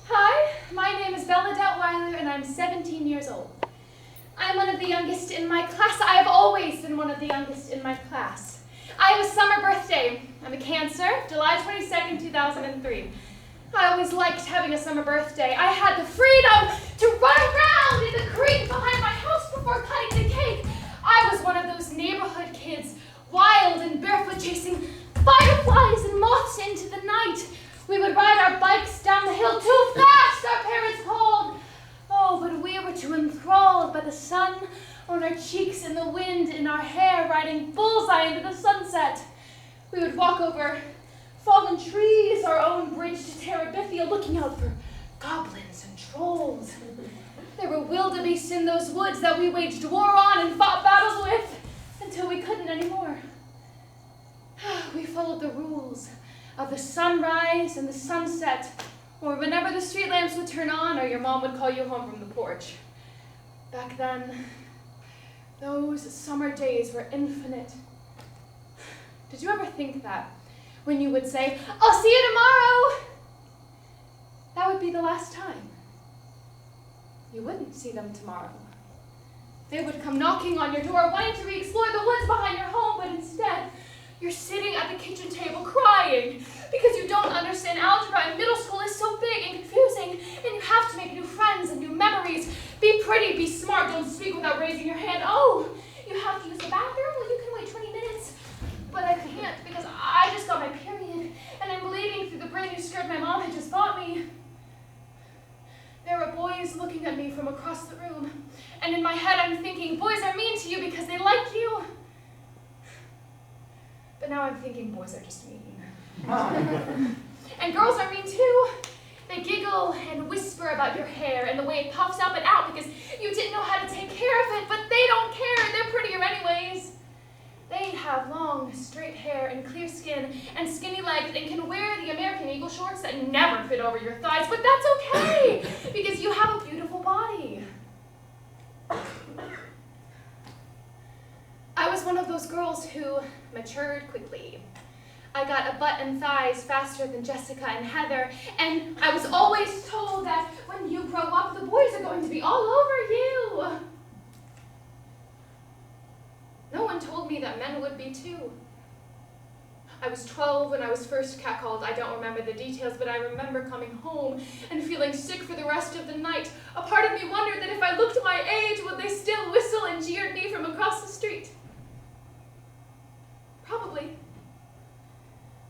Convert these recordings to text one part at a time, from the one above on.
Hi, my name is Bella Detwiler, and I'm 17 years old. I'm one of the youngest in my class. I have always been one of the youngest in my class. I have a summer birthday. I'm a Cancer, July 22nd, 2003. I always liked having a summer birthday. I had the freedom to run around in the creek behind my house before cutting the cake. I was one of those neighborhood kids, wild and barefoot, chasing fireflies and moths into the night. We would ride our bikes down the hill too fast, our parents called. Oh, but we were too enthralled by the sun on our cheeks and the wind in our hair, riding bullseye into the sunset. We would walk over fallen trees, our own bridge to Terabithia, looking out for goblins and trolls. There were wildebeests in those woods that we waged war on and fought battles with until we couldn't anymore. We followed the rules of the sunrise and the sunset, or whenever the street lamps would turn on or your mom would call you home from the porch. Back then, those summer days were infinite. Did you ever think that when you would say, "I'll see you tomorrow," that would be the last time? You wouldn't see them tomorrow. They would come knocking on your door, wanting to re-explore the woods behind your home, but instead, you're sitting at the kitchen table crying because you don't understand algebra and middle school is so big and confusing and you have to make new friends and new memories. Be pretty, be smart, don't speak without raising your hand. Oh, you have to use the bathroom? Well, you can wait 20 minutes. But I can't because I just got my period and I'm bleeding through the brand new skirt my mom had just bought me. There are boys looking at me from across the room, and in my head I'm thinking, boys are mean to you because they like you. But now I'm thinking boys are just mean. And girls are mean too. They giggle and whisper about your hair and the way it puffs up and out because you didn't know how to take care of it, but they don't care. They're prettier anyways. They have long, straight hair and clear skin and skinny legs and can wear the American Eagle shorts that never fit over your thighs, but that's okay because you have a beautiful body. I was one of those girls who matured quickly. I got a butt and thighs faster than Jessica and Heather, and I was always told that when you grow up, the boys are going to be all over you. No one told me that men would be too. I was 12 when I was first catcalled. I don't remember the details, but I remember coming home and feeling sick for the rest of the night. A part of me wondered that if I looked my age, would they still whistle and jeer at me from across the street? Probably.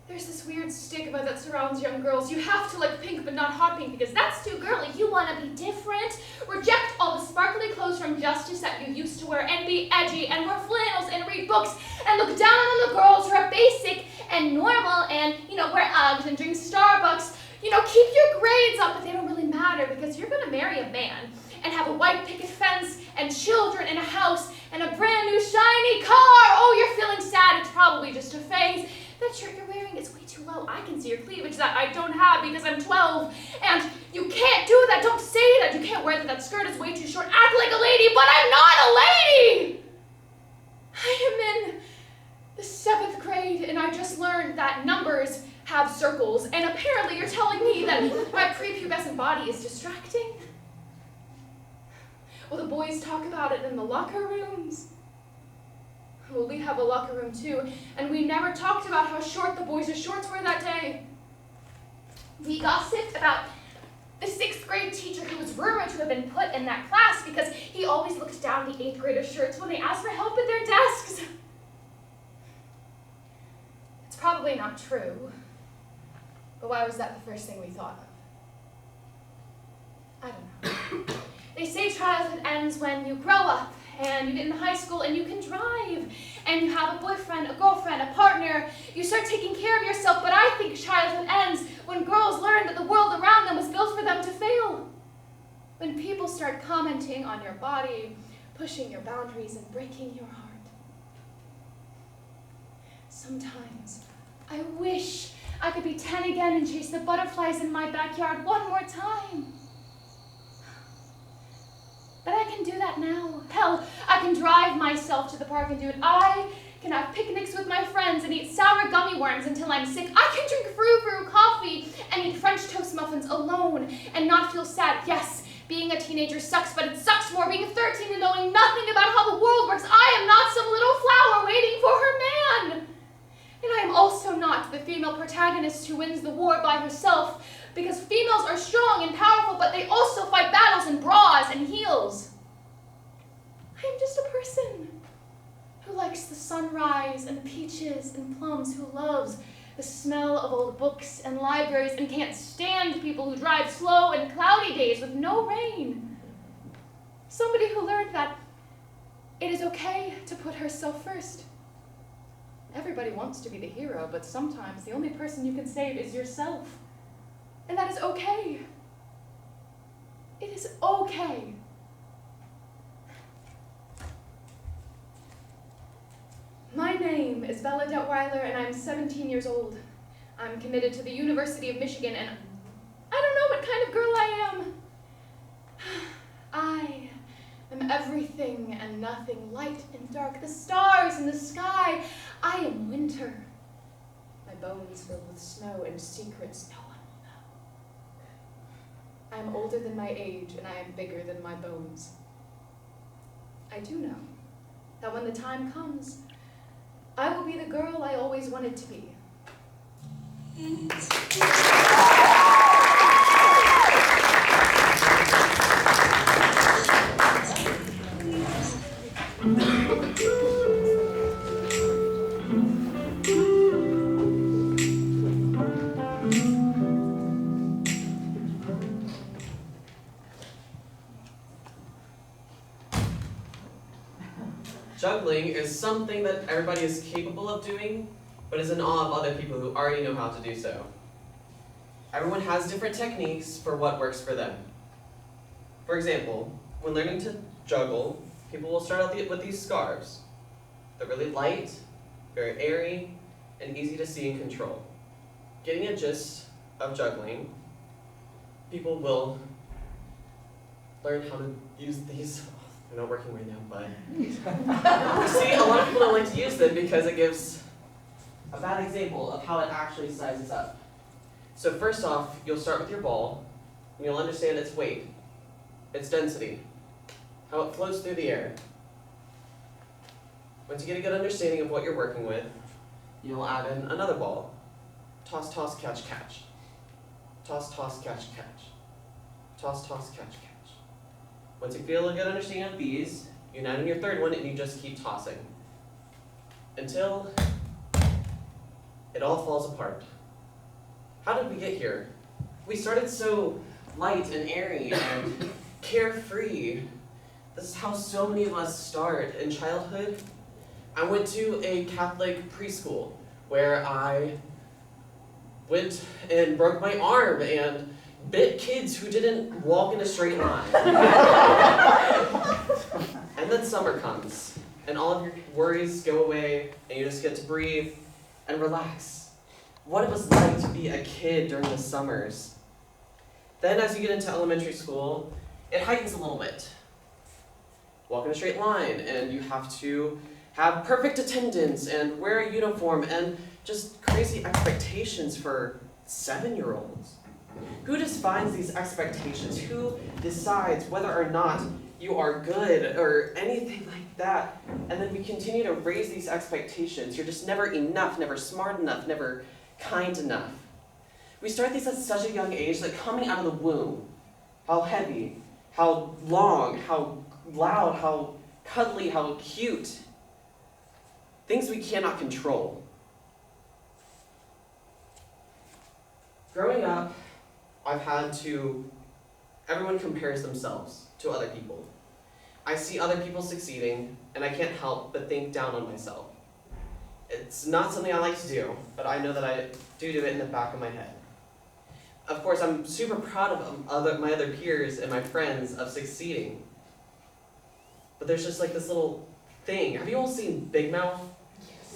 There's this weird stigma that surrounds young girls. You have to like pink, but not hot pink, because that's too girly. You want to be different. Reject all the sparkly clothes from Justice that you used to wear and be edgy and wear flannels and read books and look down on the girls who are basic and normal and, wear Uggs and drink Starbucks. Keep your grades up, but they don't really matter because you're going to marry a man and have a white picket fence and children and a house and a brand new shiny car. Oh, you're feeling sad. It's probably just a phase. That shirt you're wearing is way too low. I can see your cleavage that I don't have because I'm 12. And you can't do that. Don't say that. You can't wear that. That skirt is way too short. Act like a lady, but I'm not a lady. I am in the 7th grade, and I just learned that numbers have circles. And apparently you're telling me that my prepubescent body is distracting. Well, the boys talk about it in the locker rooms. Well, we have a locker room too, and we never talked about how short the boys' shorts were that day. We gossiped about the 6th grade teacher who was rumored to have been put in that class because he always looked down the 8th graders' shirts when they asked for help at their desks. It's probably not true, but why was that the first thing we thought of? I don't know. They say childhood ends when you grow up and you get in high school and you can drive and you have a boyfriend, a girlfriend, a partner. You start taking care of yourself, but I think childhood ends when girls learn that the world around them was built for them to fail. When people start commenting on your body, pushing your boundaries, and breaking your heart. Sometimes I wish I could be 10 again and chase the butterflies in my backyard one more time. But I can do that now. Hell, I can drive myself to the park and do it. I can have picnics with my friends and eat sour gummy worms until I'm sick. I can drink frou-frou coffee and eat French toast muffins alone and not feel sad. Yes, being a teenager sucks, but it sucks more being 13 and knowing nothing about how the world works. I am not some little flower waiting for her man. And I am also not the female protagonist who wins the war by herself, because females are strong and powerful, but they also fight battles in bras and heels. I am just a person who likes the sunrise and peaches and plums, who loves the smell of old books and libraries and can't stand people who drive slow and cloudy days with no rain. Somebody who learned that it is okay to put herself first. Everybody wants to be the hero, but sometimes the only person you can save is yourself. And that is okay. It is okay. My name is Bella Detwiler, and I'm 17 years old. I'm committed to the University of Michigan, and I don't know what kind of girl I am. I am everything and nothing, light and dark, the stars in the sky. I am winter. My bones filled with snow and secrets no one will know. I am older than my age, and I am bigger than my bones. I do know that when the time comes, I will be the girl I always wanted to be. Juggling is something that everybody is capable of doing, but is in awe of other people who already know how to do so. Everyone has different techniques for what works for them. For example, when learning to juggle, people will start out with these scarves. They're really light, very airy, and easy to see and control. Getting a gist of juggling, people will learn how to use these. They're not working right now, but you see, a lot of people don't like to use them because it gives a bad example of how it actually sizes up. So first off, you'll start with your ball, and you'll understand its weight, its density, how it floats through the air. Once you get a good understanding of what you're working with, you'll add in another ball. Toss, toss, catch, catch. Toss, toss, catch, catch. Toss, toss, catch, catch. Once you feel a good understanding of these, you add in your third one and you just keep tossing until it all falls apart. How did we get here? We started so light and airy and carefree. This is how so many of us start in childhood. I went to a Catholic preschool where I went and broke my arm and bit kids who didn't walk in a straight line. And then summer comes, and all of your worries go away, and you just get to breathe and relax. What it was like to be a kid during the summers. Then as you get into elementary school, it heightens a little bit. Walk in a straight line, and you have to have perfect attendance, and wear a uniform, and just crazy expectations for 7-year-olds. Who defines these expectations? Who decides whether or not you are good or anything like that? And then we continue to raise these expectations. You're just never enough, never smart enough, never kind enough. We start these at such a young age that coming out of the womb, how heavy, how long, how loud, how cuddly, how cute. Things we cannot control. Growing up, everyone compares themselves to other people. I see other people succeeding, and I can't help but think down on myself. It's not something I like to do, but I know that I do it in the back of my head. Of course, I'm super proud of my other peers and my friends of succeeding. But there's just like this little thing. Have you all seen Big Mouth?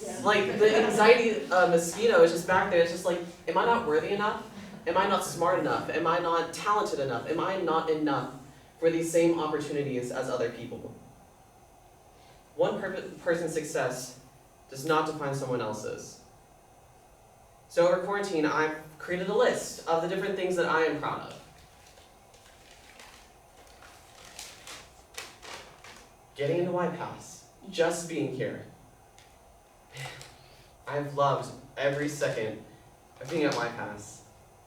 Yes. Yeah. Like the anxiety mosquito is just back there. It's just like, am I not worthy enough? Am I not smart enough? Am I not talented enough? Am I not enough for these same opportunities as other people? One person's success does not define someone else's. So over quarantine, I've created a list of the different things that I am proud of. Getting into Ypas, just being here. I've loved every second of being at Ypas.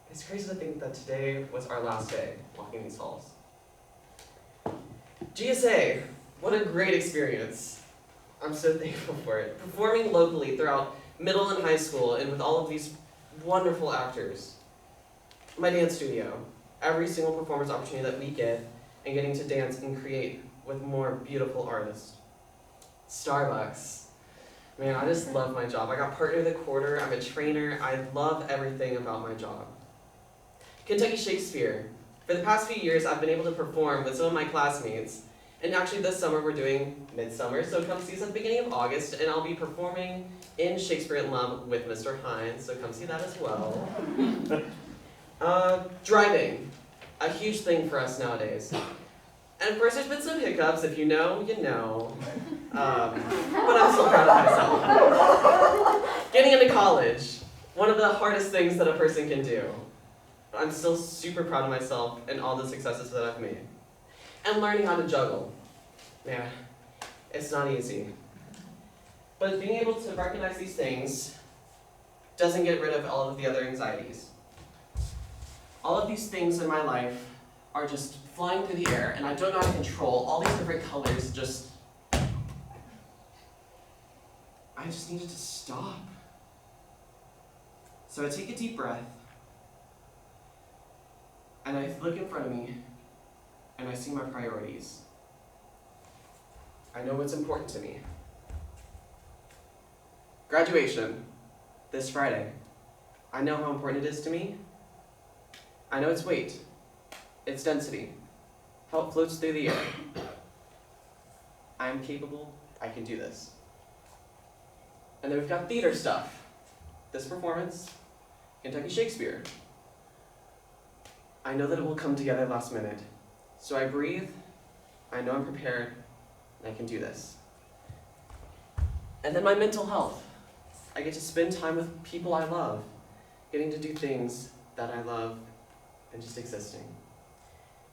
It's crazy to think that today was our last day walking these halls. GSA, what a great experience. I'm so thankful for it. Performing locally throughout middle and high school and with all of these wonderful actors. My dance studio, every single performance opportunity that we get, and getting to dance and create with more beautiful artists. Starbucks. Man, I just love my job. I got partner of the quarter, I'm a trainer, I love everything about my job. Kentucky Shakespeare. For the past few years, I've been able to perform with some of my classmates, and actually this summer we're doing Midsummer, so come see us at the beginning of August, and I'll be performing in Shakespeare in Love with Mr. Hines, so come see that as well. Driving, a huge thing for us nowadays. And of course there's been some hiccups, if you know, you know. But I'm still proud of myself. Getting into college, one of the hardest things that a person can do. But I'm still super proud of myself and all the successes that I've made. And learning how to juggle. Man, it's not easy. But being able to recognize these things doesn't get rid of all of the other anxieties. All of these things in my life are just flying through the air, and I don't know how to control all these different colors. I just needed to stop. So I take a deep breath, and I look in front of me, and I see my priorities. I know what's important to me. Graduation, this Friday. I know how important it is to me. I know its weight, its density, how it floats through the air. I am capable, I can do this. And then we've got theater stuff. This performance, Kentucky Shakespeare. I know that it will come together last minute. So I breathe, I know I'm prepared, and I can do this. And then my mental health. I get to spend time with people I love, getting to do things that I love, and just existing.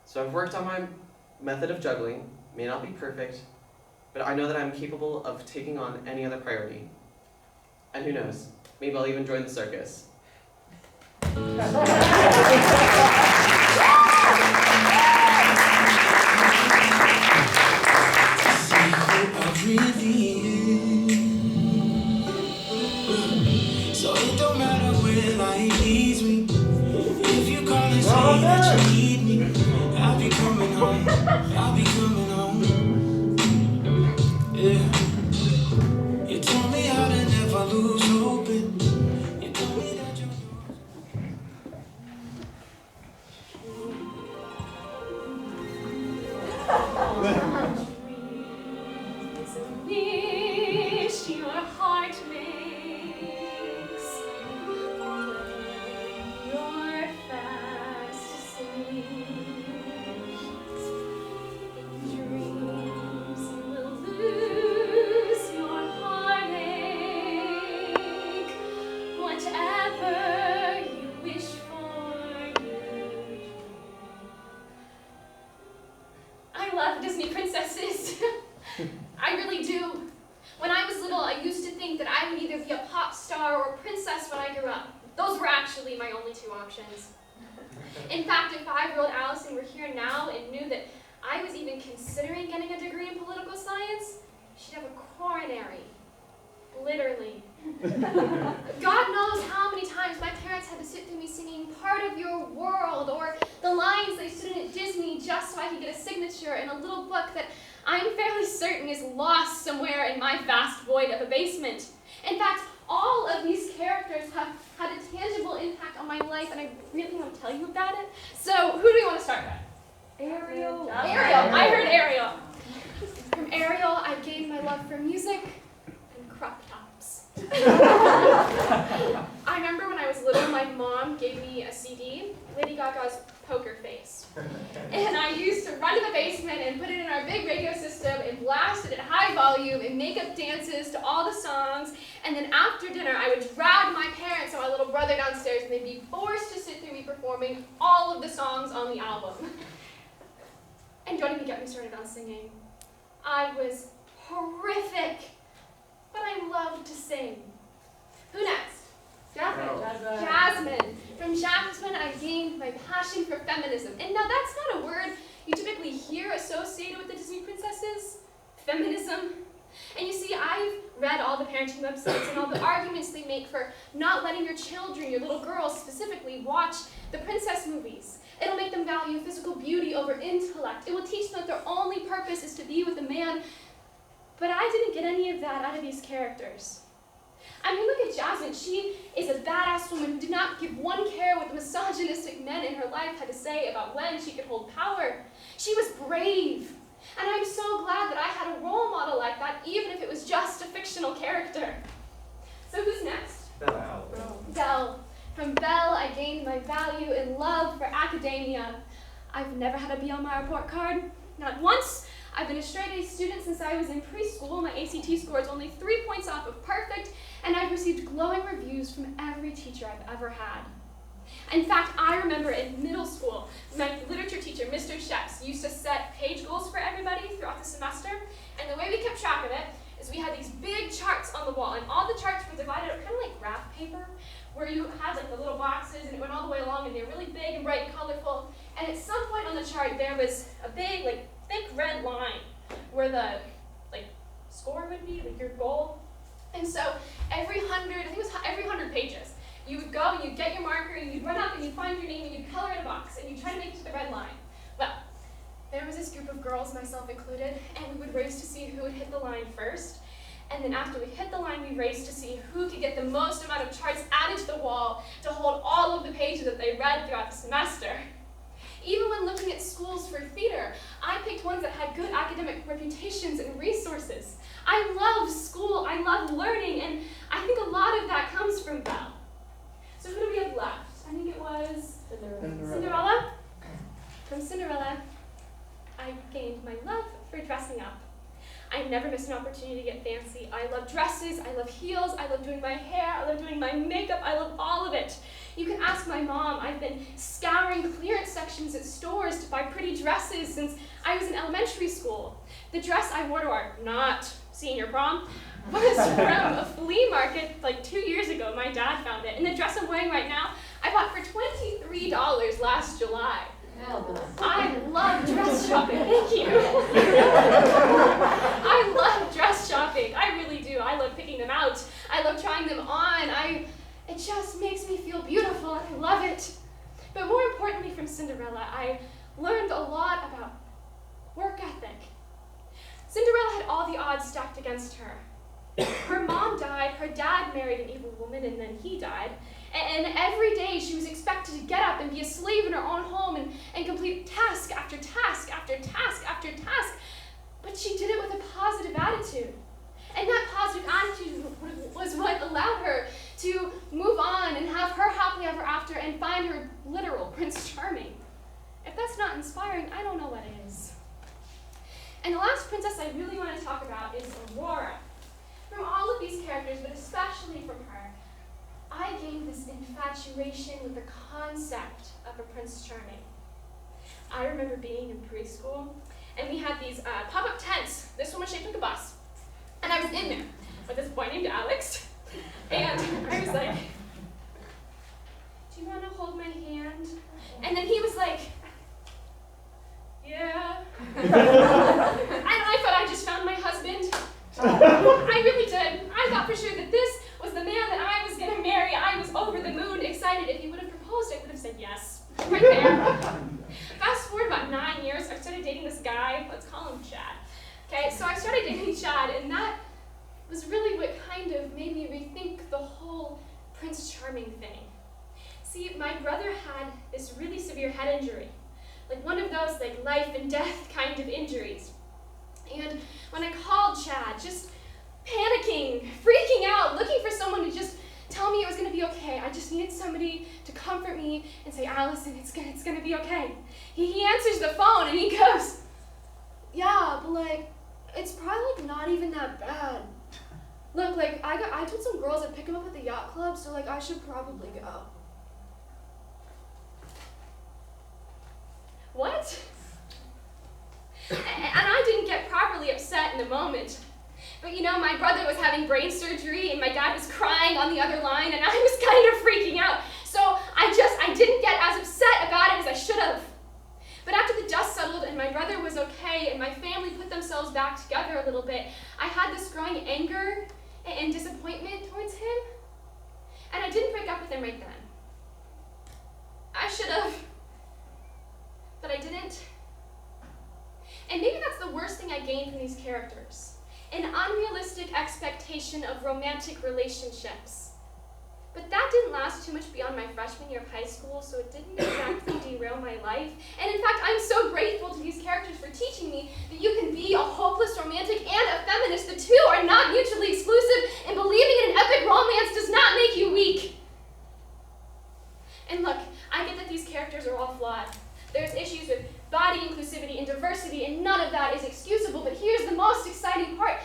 So I've worked on my method of juggling, may not be perfect, but I know that I'm capable of taking on any other priority. And who knows, maybe I'll even join the circus. So it don't matter where life leads me. If you call and say that you need me, I'll be coming home. I'll be coming home. Yeah. You told me how to never lose hope. You told me that you. It's a wish your heart makes when you're fast asleep. In dreams you will lose your heartache. Whatever you wish for, you. I love Disney princesses. I really do. When I was little, I used to think that I would either be a pop star or a princess when I grew up. Those were actually my only two options. In fact, if 5-year-old Allison were here now and knew that I was even considering getting a degree in political science, she'd have a coronary. Literally. God knows how many times my parents had to sit through me singing Part of Your World or the lines they stood in at Disney just so I could get a signature in a little book that I'm fairly certain is lost somewhere in my vast void of a basement. In fact, all of these characters have had a tangible impact on my life, and I really want to tell you about it. So, who do we want to start with? Ariel. Ariel. I heard Ariel. From Ariel, I gained my love for music and crop tops. I I remember when I was little, my mom gave me a CD, Lady Gaga's Poker Face. And I used to run to the basement and put it in our big radio system and blast it at high volume and make up dances to all the songs. And then after dinner, I would drag my parents and my little brother downstairs, and they'd be forced to sit through me performing all of the songs on the album. And don't even get me started on singing. I was horrific, but I loved to sing. Who next? Jasmine. Jasmine. From Jasmine, I gained my passion for feminism. And now that's not a word you typically hear associated with the Disney princesses. Feminism. And you see, I've read all the parenting websites and all the arguments they make for not letting your children, your little girls specifically, watch the princess movies. It'll make them value physical beauty over intellect. It will teach them that their only purpose is to be with a man. But I didn't get any of that out of these characters. I mean, look at Jasmine. She is a badass woman who did not give one care what the misogynistic men in her life had to say about when she could hold power. She was brave. And I'm so glad that I had a role model like that, even if it was just a fictional character. So who's next? Belle. Belle. From Belle, I gained my value and love for academia. I've never had a B on my report card, not once. I've been a straight-A student since I was in preschool. My ACT score is only 3 points off of perfect, and I've received glowing reviews from every teacher I've ever had. In fact, I remember in middle school, my literature teacher, Mr. Sheps, used to set page goals for everybody throughout the semester, and the way we kept track of it is we had these big charts on the wall, and all the charts were divided up kind of like graph paper, where you had like the little boxes, and it went all the way along, and they were really big and bright and colorful, and at some point on the chart, there was a big, like, thick red line where the score would be, like your goal. And so every 100 pages, you would go and you'd get your marker and you'd run up and you'd find your name and you'd color in a box and you'd try to make it to the red line. Well, there was this group of girls, myself included, and we would race to see who would hit the line first. And then after we hit the line, we raced to see who could get the most amount of charts added to the wall to hold all of the pages that they read throughout the semester. Even when looking at schools for theater, I picked ones that had good academic reputations and resources. I love school, I love learning, and I think a lot of that comes from Belle. So who do we have left? I think it was Cinderella. From Cinderella, I gained my love for dressing up. I never miss an opportunity to get fancy. I love dresses, I love heels, I love doing my hair, I love doing my makeup, I love all of it. You can ask my mom. I've been scouring clearance sections at stores to buy pretty dresses since I was in elementary school. The dress I wore to our not senior prom was from a flea market like 2 years ago. My dad found it. And the dress I'm wearing right now, I bought for $23 last July. I love dress shopping. Thank you. I love dress shopping. I really do. I love picking them out. I love trying them on. It just makes me feel beautiful, and I love it. But more importantly from Cinderella, I learned a lot about work ethic. Cinderella had all the odds stacked against her. Her mom died, her dad married an evil woman, and then he died. And every day she was expected to get up and be a slave in her own home and complete task after task after task after task. But she did it with a positive attitude. And that positive attitude was what allowed her to move on and have her happily ever after and find her literal Prince Charming. If that's not inspiring, I don't know what is. And the last princess I really want to talk about is Aurora. From all of these characters, but especially from her, I gained this infatuation with the concept of a Prince Charming. I remember being in preschool, and we had these pop-up tents. This one was shaped like a bus. And I was in there with this boy named Alex, and I was like, do you want to hold my hand? And then he was like, yeah. And I thought I just found my husband. I really did. I thought for sure that this was the man that I was going to marry. I was over the moon, excited. If he would have proposed, I would have said yes, right there. Fast forward about 9 years, I started dating this guy. Let's call him Chad. Okay, so I started dating Chad, and that was really what kind of made me rethink the whole Prince Charming thing. See, my brother had this really severe head injury, like one of those like life and death kind of injuries. And when I called Chad, just panicking, freaking out, looking for someone to just tell me it was going to be be okay. I just needed somebody to comfort me and say, Allison, it's gonna be okay. He answers the phone and he goes, yeah, but like, it's probably like not even that bad. Look, like, I told some girls I'd pick him up at the yacht club, so like, I should probably go. What? And I didn't get properly upset in the moment. But you know, my brother was having brain surgery and my dad was crying on the other line and I was kind of freaking out. So I didn't get as upset about it as I should have. But after the dust settled and my brother was okay and my family put themselves back together a little bit, I had this growing anger and disappointment towards him. And I didn't break up with him right then. I should have, but I didn't. And maybe that's the worst thing I gained from these characters. An unrealistic expectation of romantic relationships. But that didn't last too much beyond my freshman year of high school, so it didn't exactly derail my life. And in fact, I'm so grateful to these characters for teaching me that you can be a hopeless romantic and a feminist. The two are not mutually exclusive, and believing in an epic romance does not make you weak. And look, I get that these characters are all flawed. There's issues with body inclusivity and diversity, and none of that is excusable, but here's the most exciting part.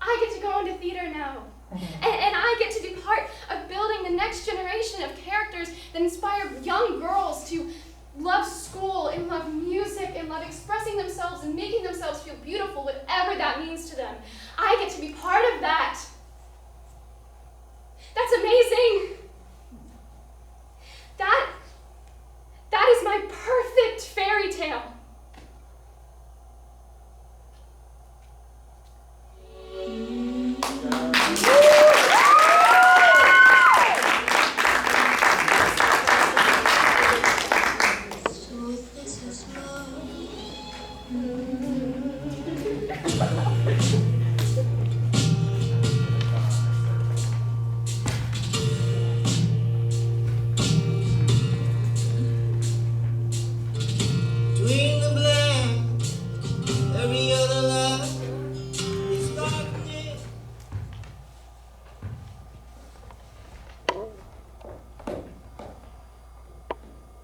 I get to go into theater now. And I get to be part of building the next generation of characters that inspire young girls to love school and love music and love expressing themselves and making themselves feel beautiful, whatever that means to them. I get to be part of that. That's amazing. That is my perfect fairy tale.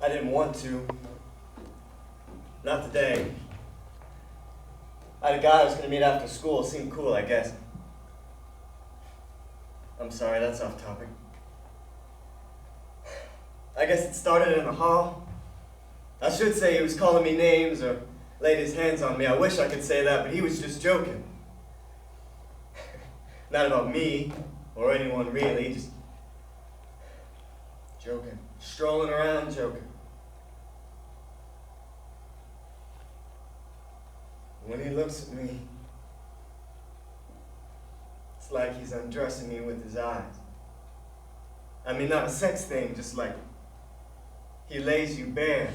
I didn't want to. Not today. I had a guy I was going to meet after school. It seemed cool, I guess. I'm sorry, that's off topic. I guess it started in the hall. I should say he was calling me names or laid his hands on me. I wish I could say that, but he was just joking. Not about me or anyone really, just joking. Strolling around joking. When he looks at me, it's like he's undressing me with his eyes. I mean, not a sex thing, just like he lays you bare,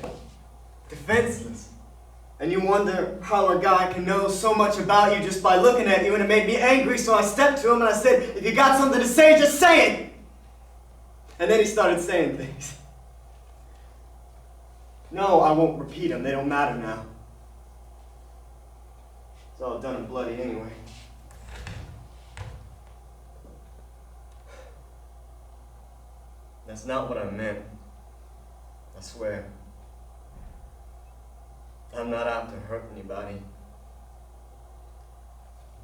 defenseless. And you wonder how a guy can know so much about you just by looking at you, and it made me angry, so I stepped to him and I said, if you got something to say, just say it! And then he started saying things. No, I won't repeat them, they don't matter now. It's all done and bloody anyway. That's not what I meant. I swear. I'm not out to hurt anybody. I'm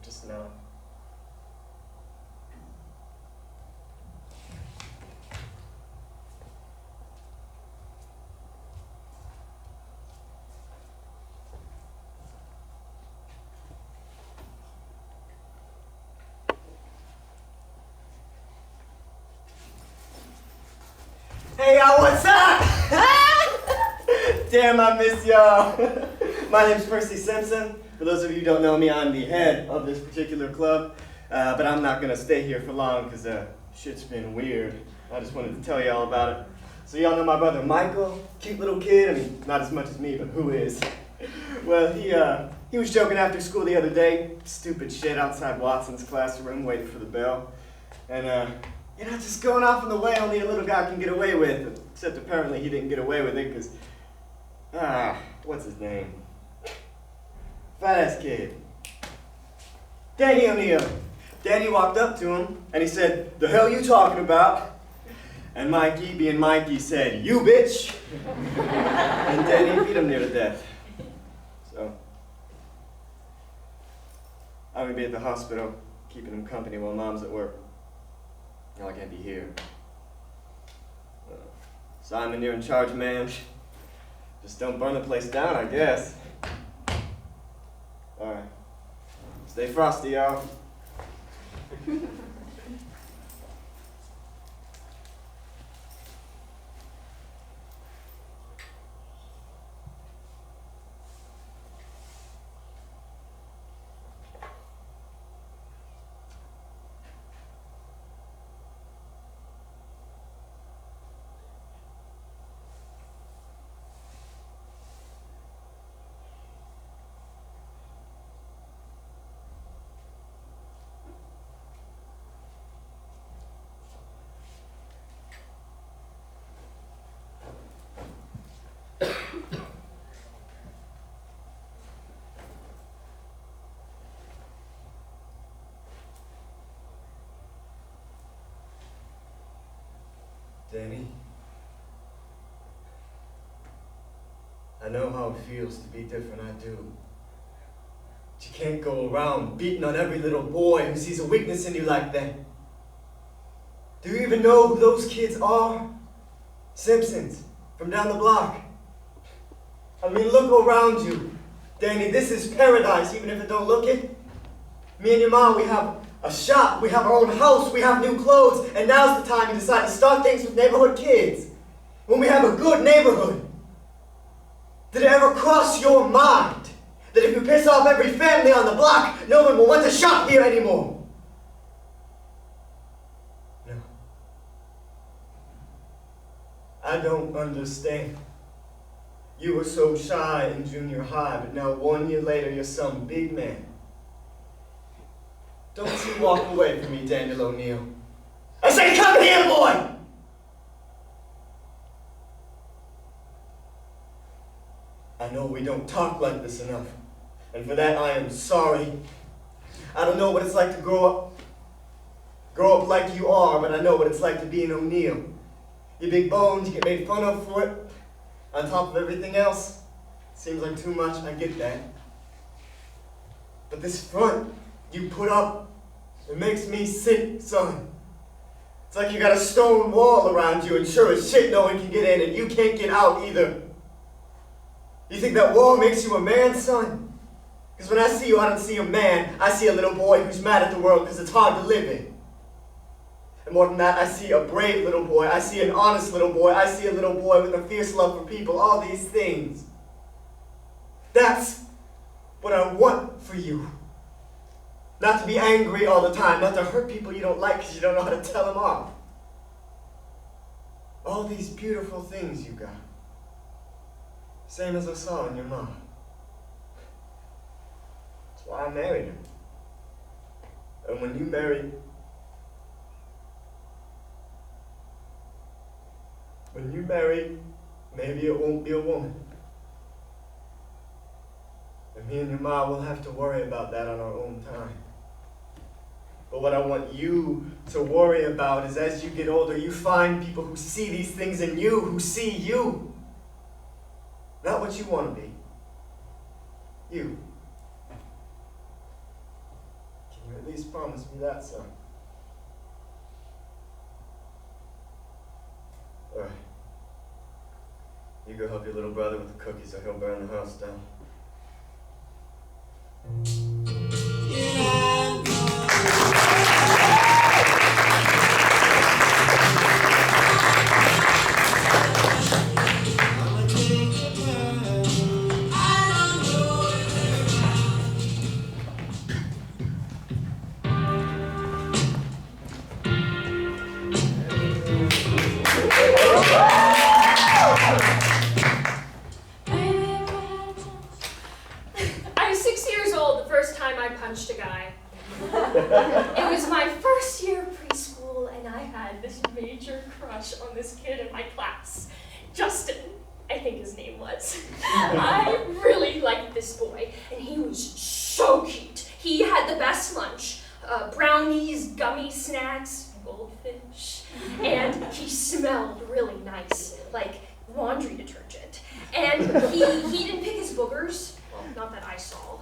just not. Hey y'all, what's up? Damn, I miss y'all. My name's Percy Simpson. For those of you who don't know me, I'm the head of this particular club. But I'm not gonna stay here for long because shit's been weird. I just wanted to tell y'all about it. So y'all know my brother Michael, cute little kid. I mean, not as much as me, but who is? Well, he was joking after school the other day. Stupid shit outside Watson's classroom, waiting for the bell. And just going off in the way only a little guy can get away with. Except apparently he didn't get away with it because, what's his name? Fat-ass kid. Danny O'Neill. Danny walked up to him and he said, "The hell you talking about?" And Mikey, being Mikey, said, "You bitch!" And Danny beat him near to death. So, I'm gonna be at the hospital, keeping him company while Mom's at work. No, I can't be here. Simon, you're in charge, man. Just don't burn the place down, I guess. Alright. Stay frosty, y'all. Danny, I know how it feels to be different, I do. But you can't go around beating on every little boy who sees a weakness in you like that. Do you even know who those kids are? Simpsons, from down the block. I mean, look around you. Danny, this is paradise, even if it don't look it. Me and your mom, we have a shop, we have our own house, we have new clothes, and now's the time you decide to start things with neighborhood kids. When we have a good neighborhood. Did it ever cross your mind that if you piss off every family on the block, no one will want to shop here anymore? No. I don't understand. You were so shy in junior high, but now 1 year later you're some big man. Don't you walk away from me, Daniel O'Neill. I say, come here, boy! I know we don't talk like this enough, and for that I am sorry. I don't know what it's like to grow up like you are, but I know what it's like to be an O'Neill. You big bones, you get made fun of for it, on top of everything else. Seems like too much, I get that. But this front you put up, it makes me sick, son. It's like you got a stone wall around you, and sure as shit no one can get in, and you can't get out either. You think that wall makes you a man, son? Because when I see you, I don't see a man. I see a little boy who's mad at the world because it's hard to live in. And more than that, I see a brave little boy. I see an honest little boy. I see a little boy with a fierce love for people. All these things. That's what I want for you. Not to be angry all the time, not to hurt people you don't like because you don't know how to tell them off. All these beautiful things you got. Same as I saw in your mom. That's why I married her. And when you marry, maybe it won't be a woman. And me and your mom will have to worry about that on our own time. But what I want you to worry about is as you get older, you find people who see these things in you, who see you. Not what you want to be. You. Can you at least promise me that, son? Alright. You go help your little brother with the cookies or he'll burn the house down. It was my first year of preschool, and I had this major crush on this kid in my class. Justin, I think his name was. I really liked this boy, and he was so cute. He had the best lunch. Brownies, gummy snacks, goldfish. And he smelled really nice, like laundry detergent. And he didn't pick his boogers. Well, not that I saw.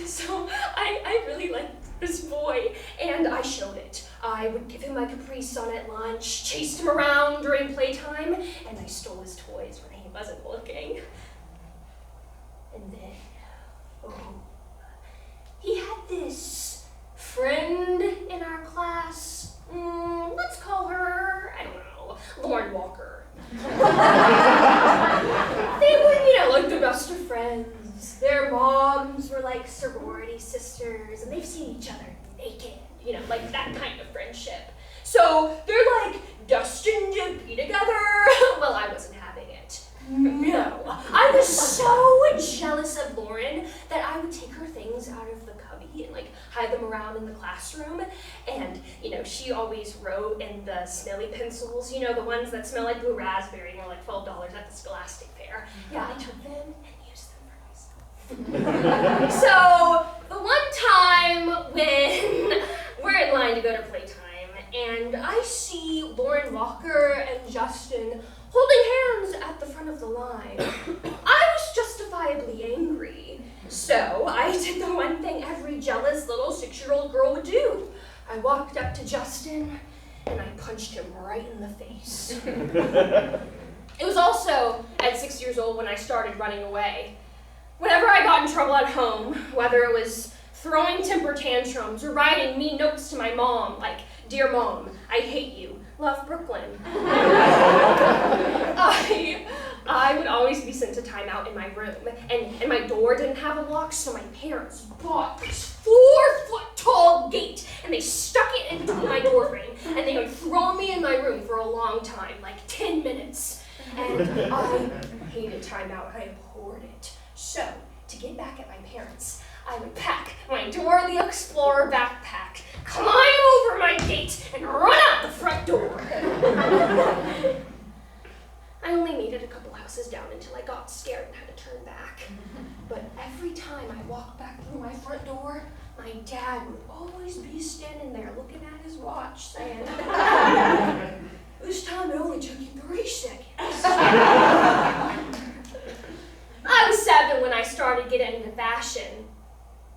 So I really liked this boy, and I showed it. I would give him my Capri Sun at lunch, chased him around during playtime, and I stole his toys when he wasn't looking. And then, he had this friend in our class. Let's call her, I don't know, Lauren Walker. They were, like the best of friends. Their moms were like sorority sisters, and they've seen each other naked, like that kind of friendship. So they're like destined to be together. Well, I wasn't having it. No. I was so jealous of Lauren that I would take her things out of the cubby and hide them around in the classroom. And, she always wrote in the smelly pencils, the ones that smell like blue raspberry, more like $12 at the Scholastic Fair. Yeah, I took them and used them for myself. So, the one time when we're in line to go to playtime, and I see Lauren Walker and Justin holding hands at the front of the line, I was justifiably angry. So I did the one thing every jealous little 6-year-old girl would do. I walked up to Justin and I punched him right in the face. It was also at 6 years old when I started running away. Whenever I got in trouble at home, whether it was throwing temper tantrums or writing mean notes to my mom, like, "Dear Mom, I hate you. Love, Brooklyn." I would always be sent to timeout in my room, and my door didn't have a lock, so my parents bought this 4-foot-tall gate, and they stuck it into my door frame, and they would throw me in my room for a long time, like 10 minutes. And I hated timeout. I abhorred it. So, to get back at my parents, I would pack my Dora the Explorer backpack, climb over my gate, and run out the front door. I only made it a couple houses down until I got scared and had to turn back. But every time I walked back through my front door, my dad would always be standing there looking at his watch saying, "This time it only took you 3 seconds." I was 7 when I started getting into fashion.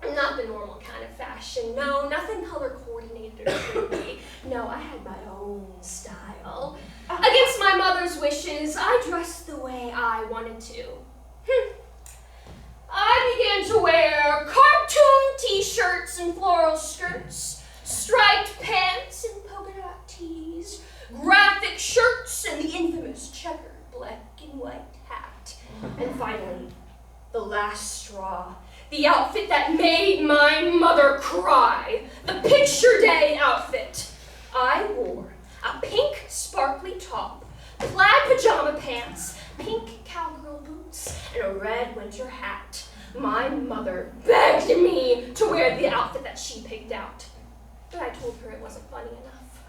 Not the normal kind of fashion. No, nothing color coordinated or trendy. No, I had my own style. Against my mother's wishes, I dressed the way I wanted to. I began to wear cartoon t-shirts and floral skirts, striped pants and polka dot tees, graphic shirts and the infamous checkered black and white hat. And finally, the last straw. The outfit that made my mother cry. The picture day outfit. I wore a pink sparkly top, plaid pajama pants, pink cowgirl boots, and a red winter hat. My mother begged me to wear the outfit that she picked out, but I told her it wasn't funny enough.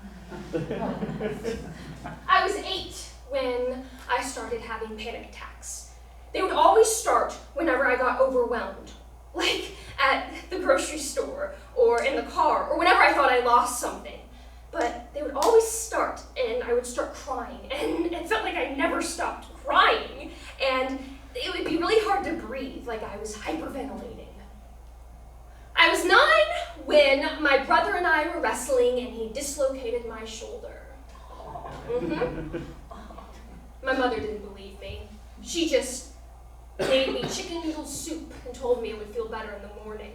I was 8 when I started having panic attacks. They would always start whenever I got overwhelmed. Like at the grocery store, or in the car, or whenever I thought I lost something. But they would always start, and I would start crying, and it felt like I never stopped crying, and it would be really hard to breathe, like I was hyperventilating. I was 9 when my brother and I were wrestling, and he dislocated my shoulder. My mother didn't believe me. She just made me chicken noodle soup and told me it would feel better in the morning.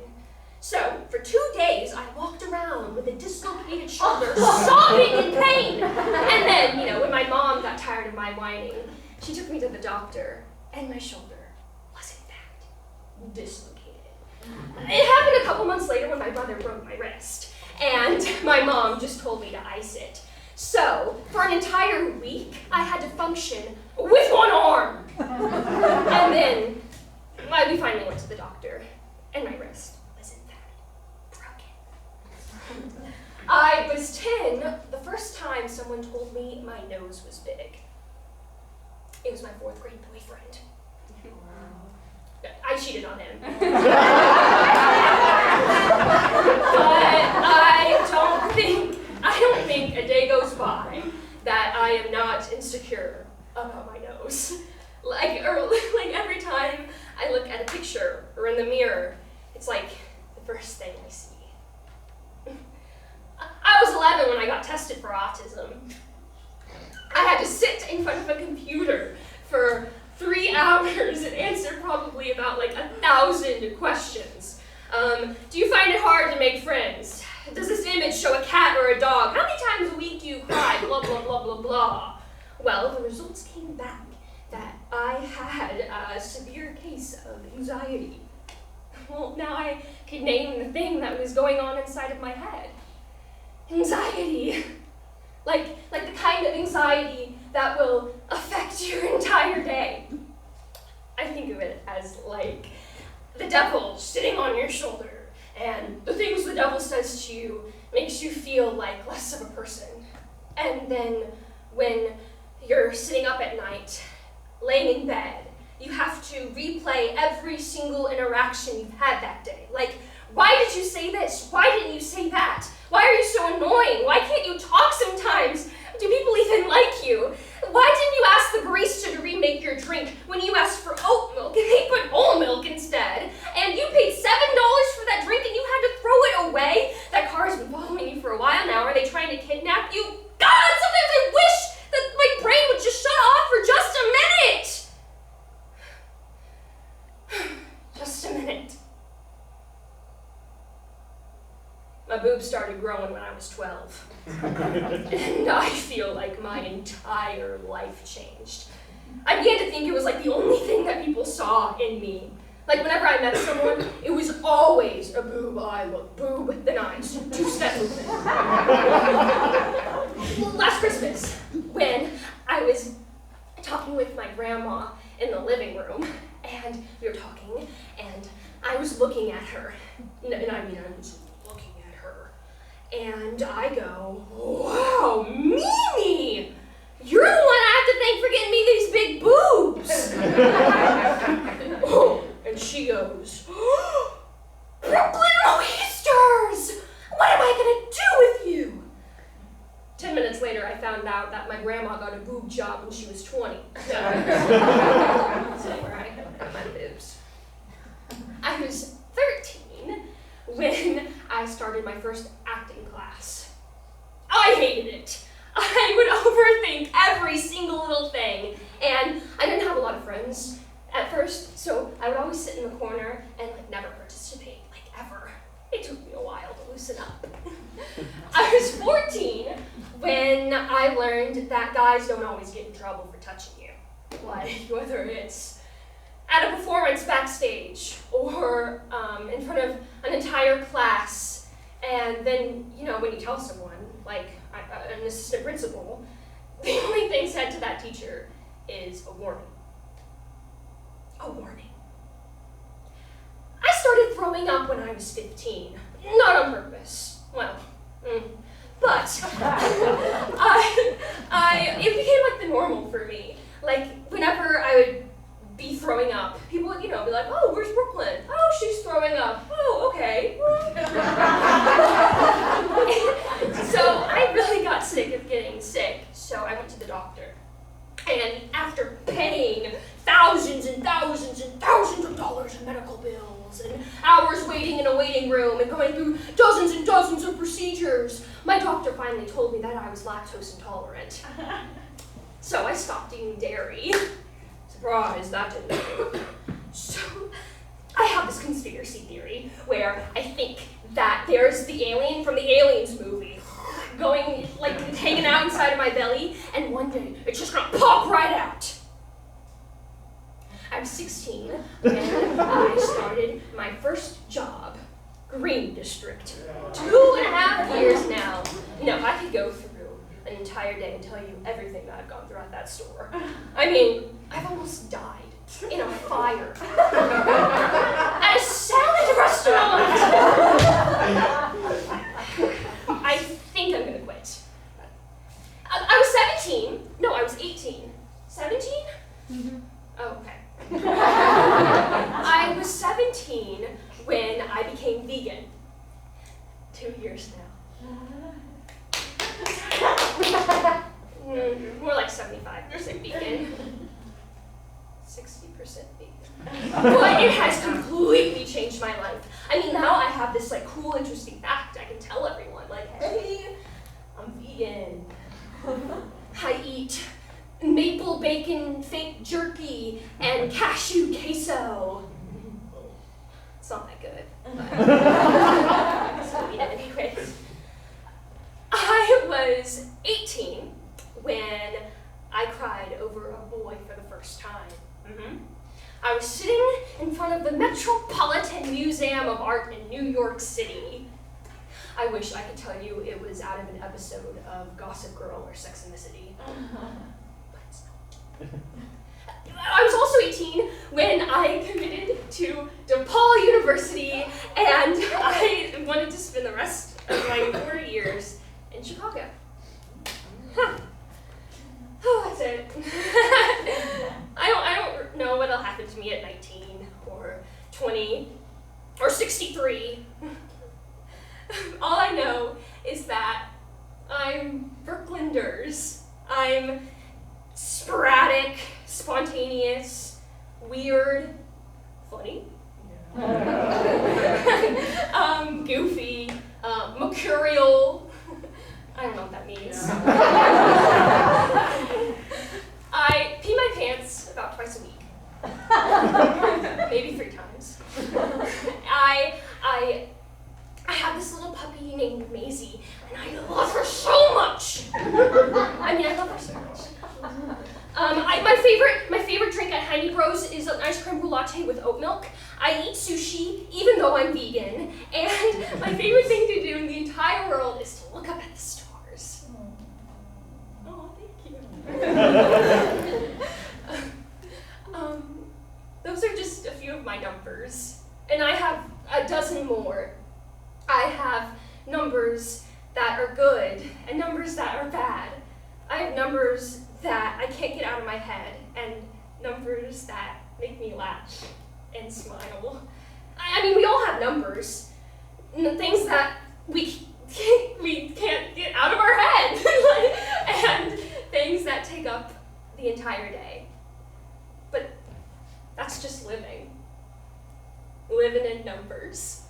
So, for 2 days, I walked around with a dislocated shoulder, sobbing in pain. And then, when my mom got tired of my whining, she took me to the doctor, and my shoulder was, in fact, dislocated. It happened a couple months later when my brother broke my wrist, and my mom just told me to ice it. So, for an entire week, I had to function with one arm. And then, we finally went to the doctor, and my wrist was in fact broken. I was 10 the first time someone told me my nose was big. It was my 4th grade boyfriend. I cheated on him. But I don't think a day goes by that I am not insecure about my nose. Like every time I look at a picture or in the mirror, it's like the first thing I see. I was 11 when I got tested for autism. I had to sit in front of a computer for 3 hours and answer probably about like 1,000 questions. Do you find it hard to make friends? Does this image show a cat or a dog? How many times a week do you cry? Blah, blah, blah, blah, blah. Well, the results came back that I had a severe case of anxiety. Well, now I could name the thing that was going on inside of my head. Anxiety. Like the kind of anxiety that will affect your entire day. I think of it as like the devil sitting on your shoulder, and the things the devil says to you makes you feel like less of a person. And then when you're sitting up at night, laying in bed, you have to replay every single interaction you've had that day. Like, why did you say this? Why didn't you say that? Why are you so annoying? Why can't you talk sometimes? Do people even like you? Why didn't you ask the barista to remake your drink when you asked for oat milk and they put whole milk instead? And you paid $7 for that drink and you had to throw it away? That car has been following you for a while now. Are they trying to kidnap you? God, sometimes I wish that my brain would just shut off for just a minute. Just a minute. My boobs started growing when I was 12. And I feel like my entire life changed. I began to think it was like the only thing that people saw in me. Like whenever I met someone, it was always a boob eye look, boob, then eyes, two-step movement. Last Christmas, when I was talking with my grandma in the living room, and we were talking, and I was looking at her, and I was looking at her, and I go, wow, Mimi! You're the one I have to thank for getting me these big boobs! Oh, and she goes, oh, Brooklyn oysters! What am I gonna do with you? 10 minutes later, I found out that my grandma got a boob job when she was 20. So, that's where I got my boobs. I was 13 when I started my first acting class. I hated it. I would overthink every single little thing, and I didn't have a lot of friends at first, so I would always sit in the corner and never participate, ever. It took me a while to loosen up. I was 14 when I learned that guys don't always get in trouble for touching you. Whether it's at a performance backstage or in front of an entire class, and then, when you tell someone, like an assistant principal, the only thing said to that teacher is a warning. A warning. I started throwing up when I was 15. Not on purpose. Well, but it became like the normal for me. Like, whenever I would be throwing up, people would, be like, oh, where's Brooklyn? Oh, she's throwing up. Oh, okay. So I really got sick of getting sick, so I went to the doctor. And after paying thousands and thousands and thousands of dollars in medical bills and hours waiting in a waiting room and going through dozens and dozens of procedures, my doctor finally told me that I was lactose intolerant. So I stopped eating dairy. Surprise, that didn't work. So I have this conspiracy theory where I think that there's the alien from the Aliens movie going, hanging out inside of my belly, and one day it's just gonna pop right out. I was 16 when I started my first job, Green District. 2.5 years now. I could go through an entire day and tell you everything that I've gone through at that store. I mean, I've almost died in a fire at a salad restaurant. I think I'm gonna quit. I was 17. No, I was 18. 17? Mm-hmm. Oh, okay. I was 17 when I became vegan. 2 years now. More like 75% vegan. 60% vegan. But it has completely changed my life. I mean, now I have this like cool, interesting fact I can tell everyone. Like, hey, I'm vegan. I eat maple bacon fake jerky and cashew queso. It's not that good. But so eat it anyways. I was 18 when I cried over a boy for the first time. I was sitting in front of the Metropolitan Museum of Art in New York City. I wish I could tell you it was out of an episode of Gossip Girl or Sex and the City. But it's not. I was also 18 when I committed to DePaul University, and I wanted to spend the rest of my 4 years in Chicago. Huh. Oh, that's it. I don't know what'll happen to me at 19 or 20 or 63. All I know is that I'm Brooklyn Durs. I'm sporadic, spontaneous, weird, funny, goofy, mercurial. I don't know what that means. I pee my pants about twice a week. Maybe 3 times. I have this little puppy named Maisie, and I love her so much. I mean, I love her so much. My favorite drink at Heiny Bros is an ice cream latte with oat milk. I eat sushi, even though I'm vegan. And my favorite thing to do in the entire world is to look up at the stars. Oh, thank you. Those are just a few of my numbers. And I have a dozen more. I have numbers that are good and numbers that are bad. I have numbers that I can't get out of my head and numbers that make me laugh and smile. I mean, we all have numbers. Things that we can't get out of our head. And things that take up the entire day. But that's just living. Living in numbers.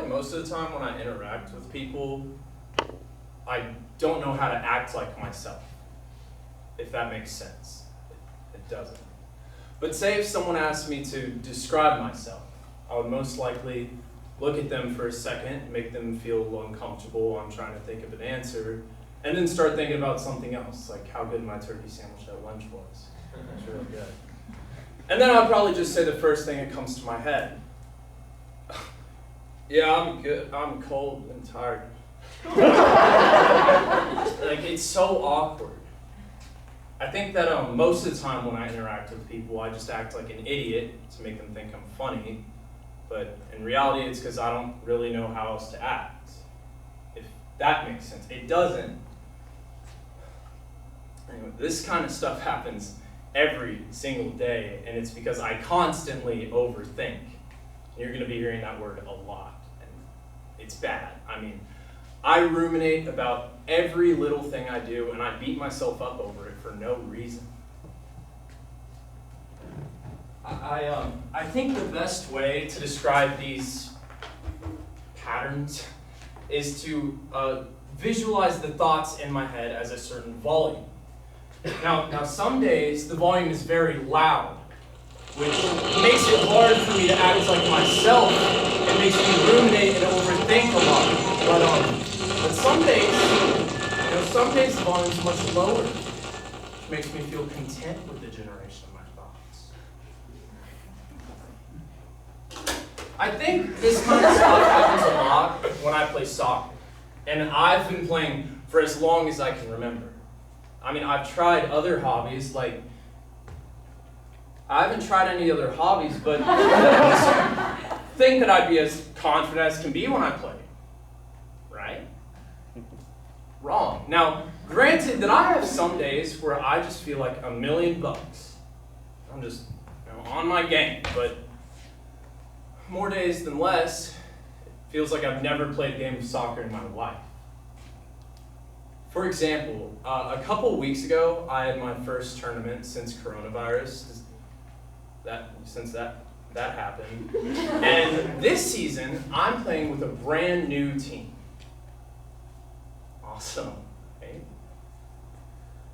Most of the time when I interact with people, I don't know how to act like myself, if that makes sense. It doesn't. But say if someone asked me to describe myself, I would most likely look at them for a second, make them feel uncomfortable while I'm trying to think of an answer, and then start thinking about something else, like how good my turkey sandwich at lunch was. It's really good. And then I'd probably just say the first thing that comes to my head. Yeah, I'm good. I'm cold and tired. Like, it's so awkward. I think that most of the time when I interact with people, I just act like an idiot to make them think I'm funny. But in reality, it's because I don't really know how else to act. If that makes sense. It doesn't. Anyway, this kind of stuff happens every single day, and it's because I constantly overthink. You're going to be hearing that word a lot. It's bad. I mean, I ruminate about every little thing I do, and I beat myself up over it for no reason. I think the best way to describe these patterns is to visualize the thoughts in my head as a certain volume. Now some days the volume is very loud, which makes it hard for me to act like myself. It makes me ruminate and overthink a lot. But some days the volume's much lower. which makes me feel content with the generation of my thoughts. I think this kind of stuff happens a lot when I play soccer, and I've been playing for as long as I can remember. I mean, I've tried other hobbies, like, I haven't tried any other hobbies, but I think that I'd be as confident as can be when I play. Right? Wrong. Now, granted that I have some days where I just feel like $1,000,000. I'm just on my game, but more days than less, it feels like I've never played a game of soccer in my life. For example, a couple weeks ago, I had my first tournament since coronavirus, since that happened. And this season, I'm playing with a brand new team. Awesome, right?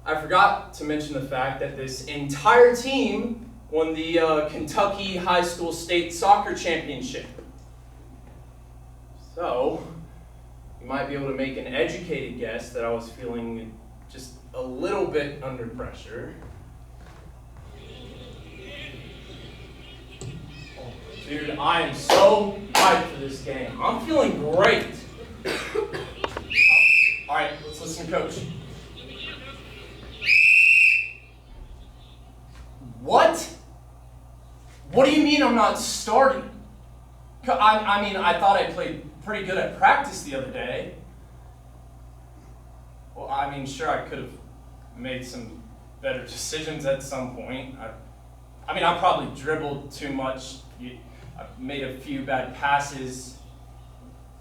I forgot to mention the fact that this entire team won the Kentucky High School State Soccer Championship. So, you might be able to make an educated guess that I was feeling just a little bit under pressure. Dude, I am so hyped for this game. I'm feeling great. All right, let's listen to Coach. What? What do you mean I'm not starting? I mean, I thought I played pretty good at practice the other day. Well, I mean, sure, I could have made some better decisions at some point. I mean, I probably dribbled too much. I made a few bad passes.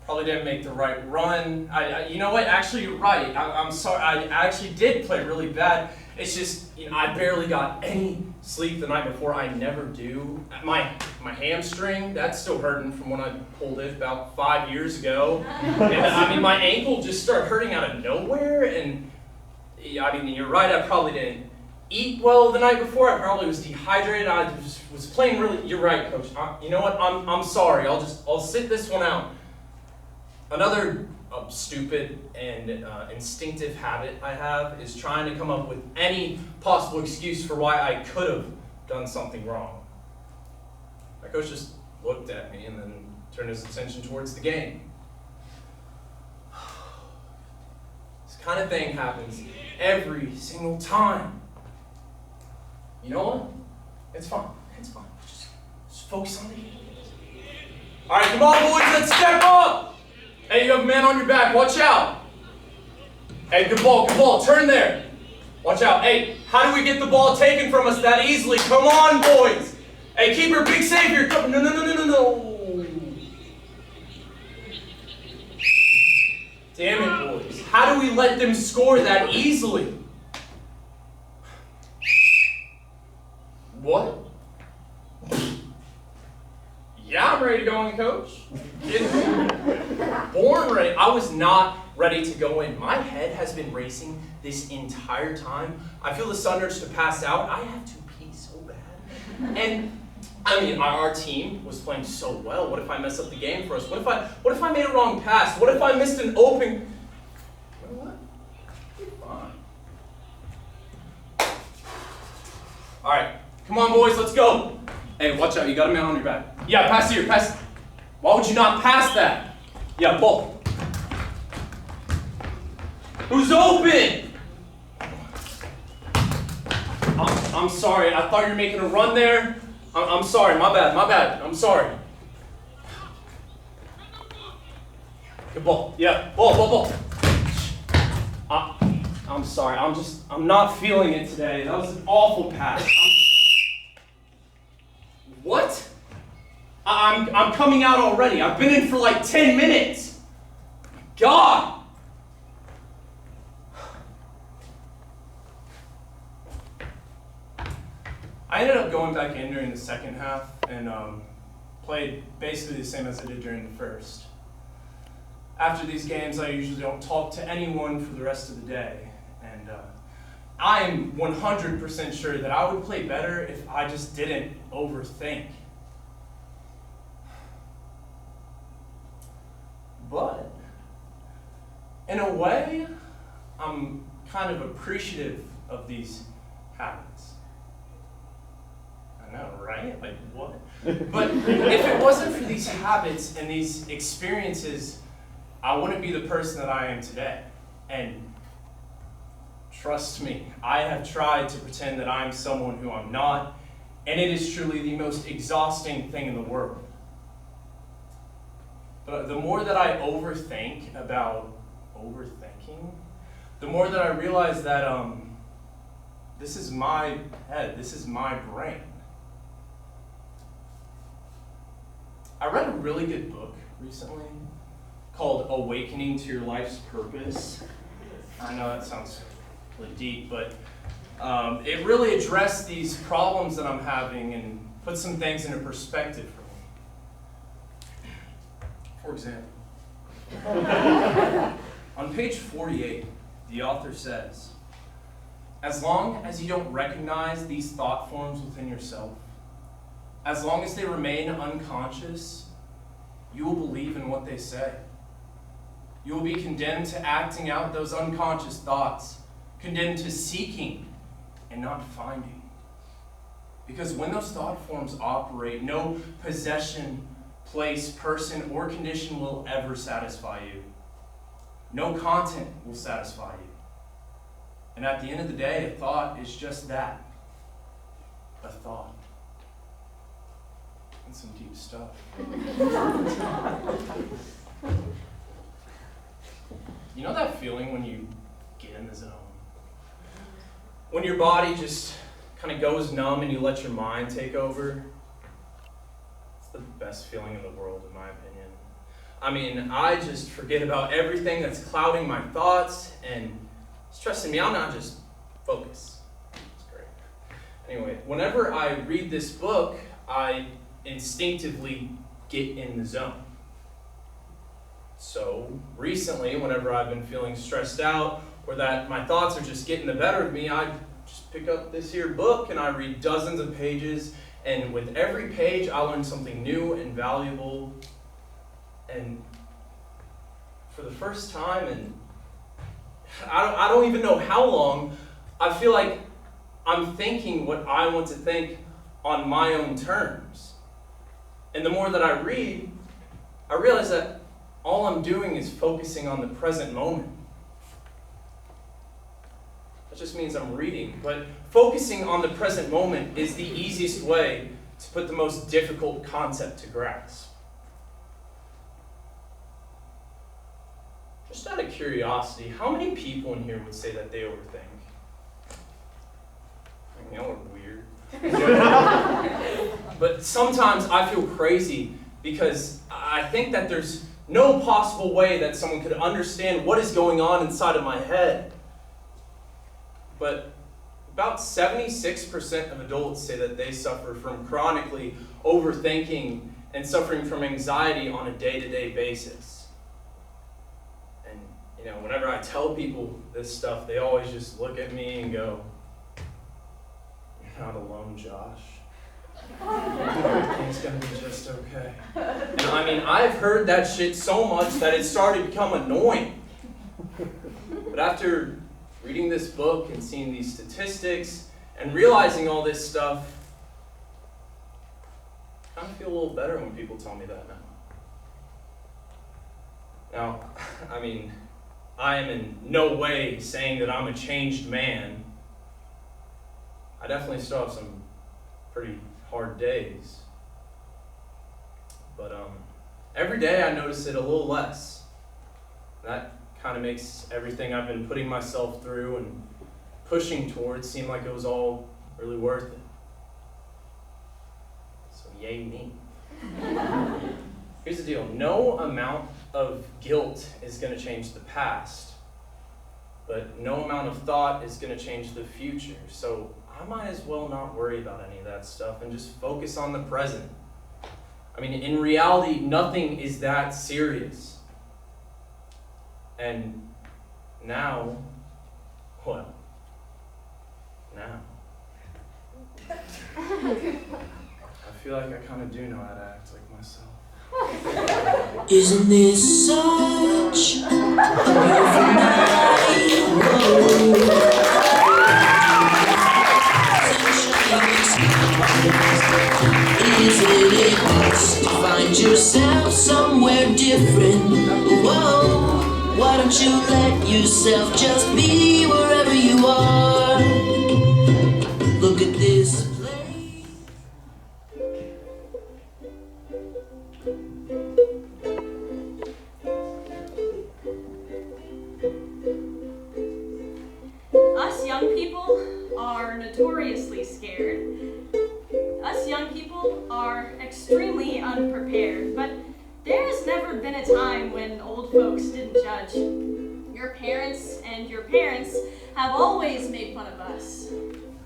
Probably didn't make the right run. You know what? Actually, you're right. I'm sorry. I actually did play really bad. It's just, I barely got any sleep the night before. I never do. My hamstring, that's still hurting from when I pulled it about 5 years ago. And I mean, my ankle just started hurting out of nowhere. And I mean, you're right. I probably didn't eat well the night before. I probably was dehydrated. I was playing really. You're right, Coach. You know what? I'm sorry. I'll sit this one out. Another stupid and instinctive habit I have is trying to come up with any possible excuse for why I could have done something wrong. My coach just looked at me and then turned his attention towards the game. This kind of thing happens every single time. You know what? It's fine. It's fine. Just focus on the game. All right, come on, boys. Let's step up. Hey, you have a man on your back. Watch out. Hey, good ball, good ball. Turn there. Watch out. Hey, how do we get the ball taken from us that easily? Come on, boys. Hey, keeper, big save here. Come. No. Damn it, boys. How do we let them score that easily? What? Yeah, I'm ready to go in, Coach. Born ready. I was not ready to go in. My head has been racing this entire time. I feel the sun urge to pass out. I have to pee so bad. And I mean, our team was playing so well. What if I mess up the game for us? What if I made a wrong pass? What if I missed an open? You know what? You're fine. All right, come on, boys. Let's go. Hey, watch out. You got a man on your back. Yeah, pass here. Pass. Why would you not pass that? Yeah, ball. Who's open? I'm sorry. I thought you were making a run there. I'm sorry. My bad. I'm sorry. Good ball. Yeah, ball. I'm sorry. I'm not feeling it today. That was an awful pass. What? I'm coming out already. I've been in for like 10 minutes. God! I ended up going back in during the second half and played basically the same as I did during the first. After these games, I usually don't talk to anyone for the rest of the day. And I am 100% sure that I would play better if I just didn't overthink. But, in a way, I'm kind of appreciative of these habits. I know, right? Like, what? But if it wasn't for these habits and these experiences, I wouldn't be the person that I am today. And trust me, I have tried to pretend that I'm someone who I'm not, and it is truly the most exhausting thing in the world. But the more that I overthink about overthinking, the more that I realize that this is my head, this is my brain. I read a really good book recently called Awakening to Your Life's Purpose. I know that sounds really deep, but it really addressed these problems that I'm having and put some things into perspective for me. For example, on page 48, the author says, as long as you don't recognize these thought forms within yourself, as long as they remain unconscious, you will believe in what they say. You will be condemned to acting out those unconscious thoughts, condemned to seeking and not finding. Because when those thought forms operate, no possession, place, person, or condition will ever satisfy you. No content will satisfy you. And at the end of the day, a thought is just that, a thought. That's some deep stuff. You know that feeling when you get in the zone? When your body just kind of goes numb and you let your mind take over? It's the best feeling in the world, in my opinion. I mean, I just forget about everything that's clouding my thoughts and stressing me out, not just focus. It's great. Anyway, whenever I read this book, I instinctively get in the zone. So recently, whenever I've been feeling stressed out or that my thoughts are just getting the better of me, I just pick up this here book and I read dozens of pages, and with every page I learn something new and valuable. And for the first time in I don't even know how long, I feel like I'm thinking what I want to think on my own terms. And the more that I read, I realize that all I'm doing is focusing on the present moment. That just means I'm reading, but focusing on the present moment is the easiest way to put the most difficult concept to grasp. Just out of curiosity, how many people in here would say that they overthink? I mean, y'all are weird. But sometimes I feel crazy because I think that there's no possible way that someone could understand what is going on inside of my head. But about 76% of adults say that they suffer from chronically overthinking and suffering from anxiety on a day-to-day basis. And, you know, whenever I tell people this stuff, they always just look at me and go, "You're not alone, Josh. Everything's gonna be just okay." And I mean, I've heard that shit so much that it started to become annoying. But after reading this book and seeing these statistics and realizing all this stuff, I kind of feel a little better when people tell me that now. Now, I mean, I am in no way saying that I'm a changed man. I definitely still have some pretty hard days. But every day I notice it a little less. That kind of makes everything I've been putting myself through and pushing towards seem like it was all really worth it. So yay me. Here's the deal. No amount of guilt is going to change the past, but no amount of thought is going to change the future. So I might as well not worry about any of that stuff and just focus on the present. I mean, in reality, nothing is that serious. And now, well, now, I feel like I kind of do know how to act like myself. Isn't this such a beautiful night? Whoa. yourself, just be wherever you are. Look at this place. Us young people are notoriously scared. Us young people are extremely unprepared, but there has never been a time when old folks didn't judge. Your parents and your parents have always made fun of us.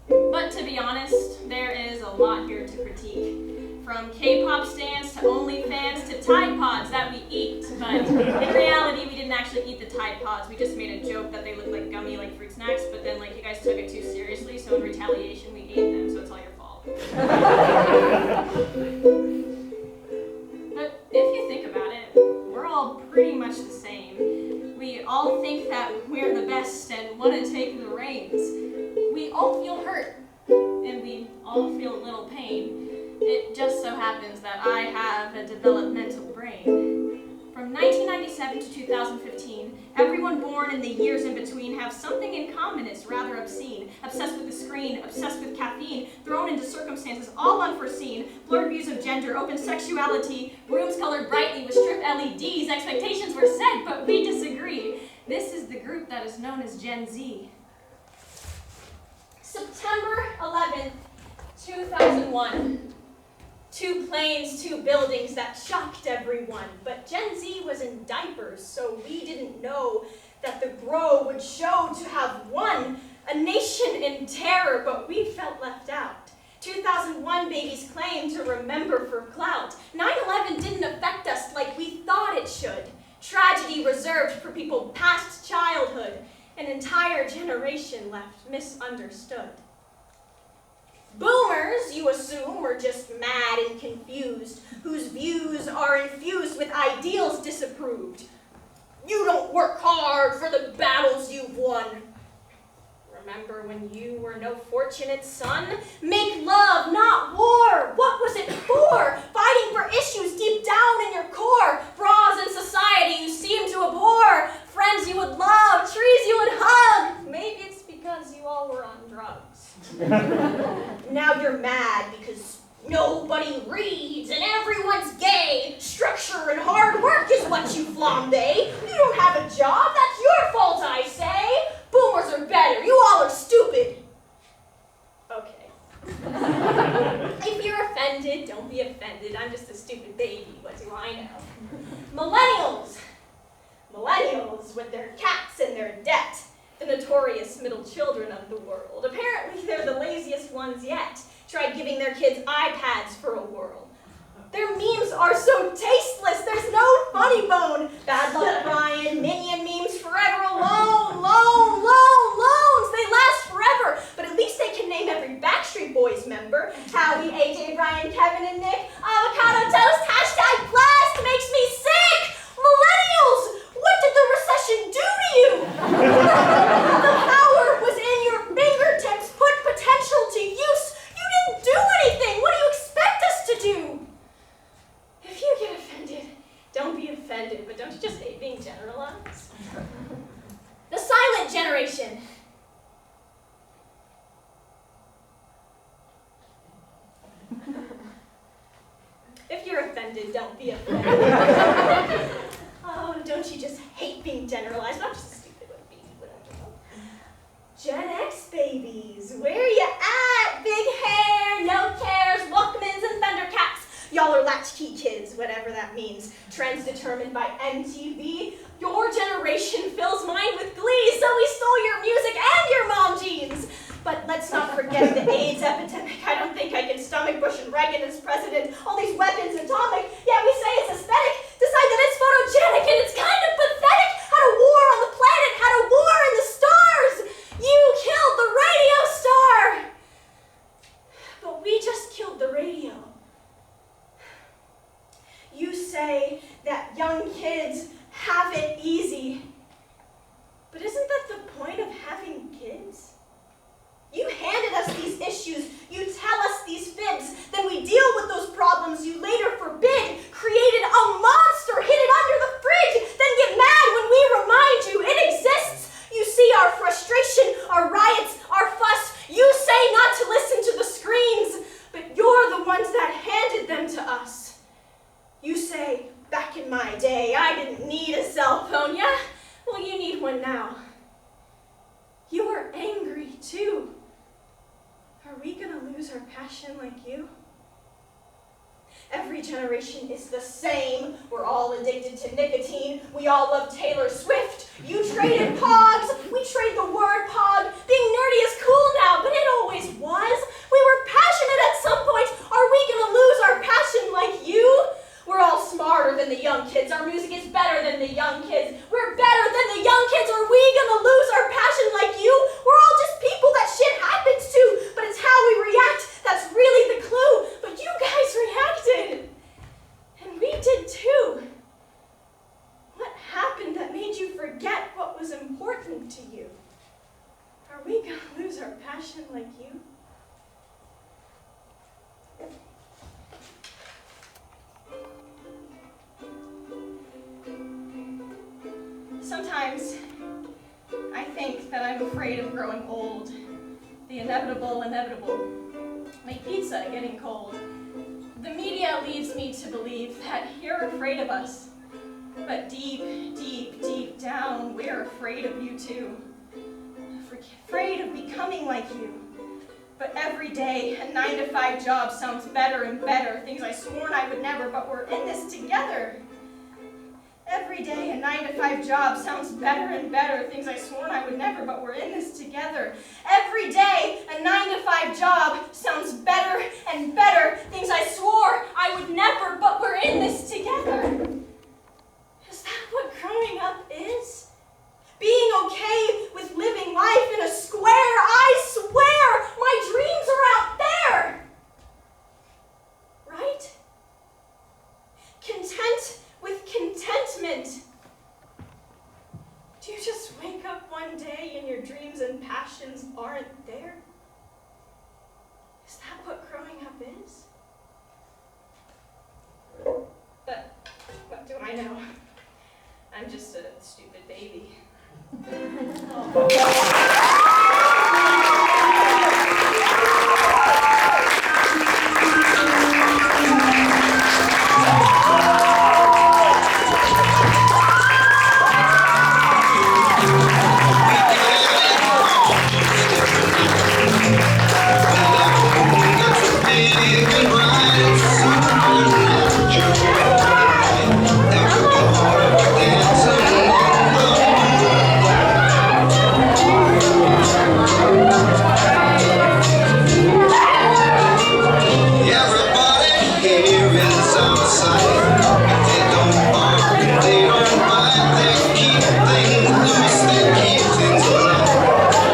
But to be honest, there is a lot here to critique. From K-pop stands to OnlyFans to Tide Pods that we eat. But in reality, we didn't actually eat the Tide Pods. We just made a joke that they looked like gummy, like fruit snacks, but then you guys took it too seriously, so in retaliation, we ate them, so it's all your fault. But if you think about it, we're all pretty much the same. We all think that we're the best and want to take the reins. We all feel hurt, and we all feel a little pain. It just so happens that I have a developmental brain. From 1997 to 2015, everyone born in the years in between have something in common. It's rather obscene. Obsessed with the screen, obsessed with caffeine, thrown into circumstances all unforeseen, blurred views of gender, open sexuality, rooms colored brightly with strip LEDs. Expectations were set, but we disagree. This is the group that is known as Gen Z. September 11th, 2001. 2 planes, 2 buildings that shocked everyone. But Gen Z was in diapers, so we didn't know that the Grow would show to have won. A nation in terror, but we felt left out. 2001 babies claim to remember for clout. 9/11 didn't affect us like we thought it should. Tragedy reserved for people past childhood. An entire generation left misunderstood. Boomers, you assume, are just mad and confused, whose views are infused with ideals disapproved. You don't work hard for the battles you've won. Remember when you were no fortunate son? Make love, not war. What was it for? Fighting for issues deep down in your core. Bras in society you seem to abhor. Friends you would love, trees you would hug. Maybe it's because you all were on drugs. Now you're mad because nobody reads and everyone's gay. Structure and hard work is what you flambe. You don't have a job, that's your fault, I say. Boomers are better, you all are stupid. Okay. If you're offended, don't be offended. I'm just a stupid baby, what do I know? Millennials. Millennials with their cats and their debt. The notorious middle children of the world. Apparently they're the laziest ones yet. Tried giving their kids iPads for a whirl. Their memes are so tasteless, there's no funny bone. Bad Luck Brian, Minion memes forever alone. Loans, they last forever. But at least they can name every Backstreet Boys member. Howie, AJ, Brian, Kevin, and Nick. Avocado toast, hashtag blast, makes me sick. Millennials, what did the recession do to you? The power was in your fingertips, put potential to use. You didn't do anything. What do you expect us to do? If you get offended, don't be offended, but don't you just hate being generalized? The silent generation. If you're offended, don't be offended. Oh, don't you just hate being generalized? I'm just a stupid one, baby, whatever. Gen X babies, where ya at? Big hair, no cares, Walkmans and Thundercats. Y'all are latchkey kids, whatever that means. Trends determined by MTV. Your generation fills mine with glee, so we stole your music and your mom jeans. But let's not forget the AIDS epidemic. I don't think I can stomach Bush and Reagan as president. All these weapons atomic, yeah, we say it's aesthetic. Decide that it's photogenic and it's kind of pathetic. Had a war on the planet, had a war in the stars. You killed the radio star. But we just killed the radio. You say that young kids have it easy. But isn't that the point of having kids? You handed us these issues, you tell us these fibs, then we deal with those problems you later forbid, created a monster, hid it under the fridge, then get mad when we remind you it exists. too. Are we gonna lose our passion like you? Every generation is the same. We're all addicted to nicotine. We all love Taylor Swift. You traded pogs. We trade the word pog. Being nerdy is cool now, but it always was. We were passionate at some point. Are we gonna lose our passion like you? We're all smarter than the young kids. Our music is better than the young kids. We're better than the young kids. Are we gonna lose our passion like you? We're all just people that shit happens to, but it's how we react that's really the clue. But you guys reacted. And we did too. What happened that made you forget what was important to you? Are we gonna lose our passion like you? Sometimes I think that I'm afraid of growing old. The inevitable. My pizza getting cold. The media leads me to believe that you're afraid of us. But deep down, we're afraid of you too. Afraid of becoming like you. But every day, a 9-to-5 job sounds better and better. Things I sworn I would never, but we're in this together. Every day, a 9-to-5 job sounds better and better. Things I sworn I would never, but we're in this together. Every day, a 9-to-5 job sounds better and better. Things I swore I would never, but we're in this together. Is that what growing up is? Being okay with living life in a square? I swear, my dreams are out there. Right? Content with contentment. Do you just wake up one day and your dreams and passions aren't there? Is that what growing up is? But what do I know? I'm just a stupid baby.